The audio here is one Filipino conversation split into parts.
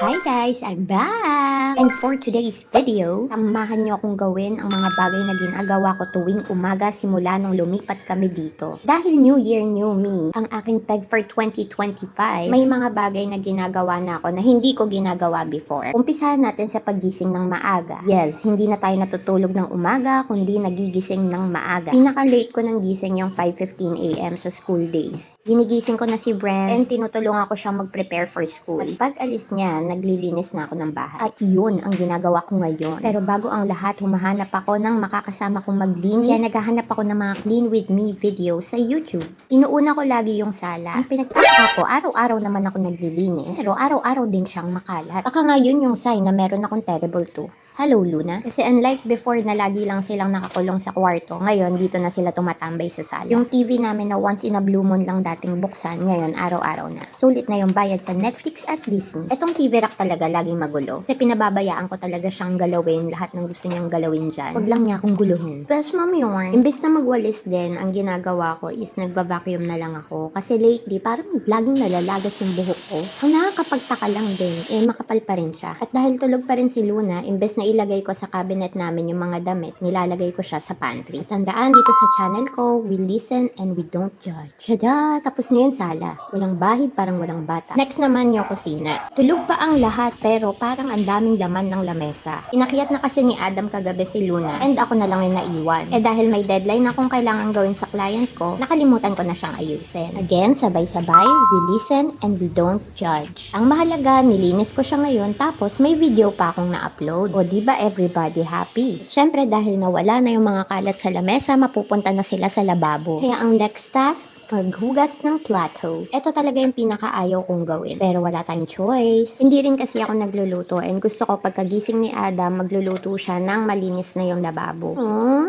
Hi guys! I'm back! And for today's video, samahan niyo akong gawin ang mga bagay na ginagawa ko tuwing umaga simula nung lumipat kami dito. Dahil New Year, New Me, ang aking peg for 2025, may mga bagay na ginagawa na ako na hindi ko ginagawa before. Umpisahan natin sa paggising ng maaga. Yes, hindi na tayo natutulog ng umaga, kundi nagigising ng maaga. Pinaka-late ko ng gising yung 5:15 AM sa school days. Ginigising ko na si Brent and tinutulungan ko siyang mag-prepare for school. At pag alis niya, naglilinis na ako ng bahay. At yun ang ginagawa ko ngayon. Pero bago ang lahat, humahanap ako ng makakasama kong maglinis. Kaya naghahanap ako ng mga clean with me videos sa YouTube. Inuuna ko lagi yung sala. Ang pinagtataka ko, araw-araw naman ako naglilinis. Pero araw-araw din siyang makalat. Baka ngayon yung sign na meron akong terrible too. Hello, Luna. Kasi unlike before na lagi lang silang nakakulong sa kwarto, ngayon dito na sila tumatambay sa sala. Yung TV namin na once in a blue moon lang dating buksan, ngayon araw-araw na. Sulit na yung bayad sa Netflix at Disney. Etong TV rack talaga laging magulo. Kasi pinababayaan ko talaga siyang galawin lahat ng gusto niyang galawin dyan. Huwag lang niya akong guluhin. Best mom yun. Imbes na magwalis din, ang ginagawa ko is nagba-vacuum na lang ako. Kasi lately, parang laging nalalagas yung buhok ko. Ang nakakapagtaka lang din, makapal pa rin siya. At dahil tulog pa rin si Luna, imbes na ilagay ko sa cabinet namin yung mga damit, nilalagay ko siya sa pantry. Tandaan dito sa channel ko, we listen and we don't judge. Tada! Tapos na yung sala. Walang bahid, parang walang bata. Next naman yung kusina. Tulog pa ang lahat pero parang ang daming laman ng lamesa. Inakyat na kasi ni Adam kagabi si Luna and ako na lang yung naiwan. Dahil may deadline akong kailangan gawin sa client ko, nakalimutan ko na siyang ayusin. Again, sabay-sabay, we listen and we don't judge. Ang mahalaga, nilinis ko siya ngayon tapos may video pa akong na-upload. O diba everybody happy? Siyempre dahil nawala na yung mga kalat sa lamesa, mapupunta na sila sa lababo. Kaya ang next task, paghugas ng plato. Ito talaga yung pinakaayaw kong gawin. Pero wala tayong choice. Hindi rin kasi ako nagluluto and gusto ko pagkagising ni Adam, magluluto siya ng malinis na yung lababo.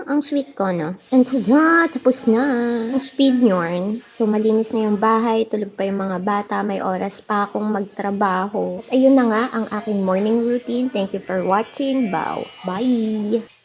Ang sweet ko, no? And tada! Tapos na! Ang speed nyorn. So, malinis na yung bahay, tulog pa yung mga bata, may oras pa akong magtrabaho. At ayun na nga ang aking morning routine. Thank you for watching. Bye!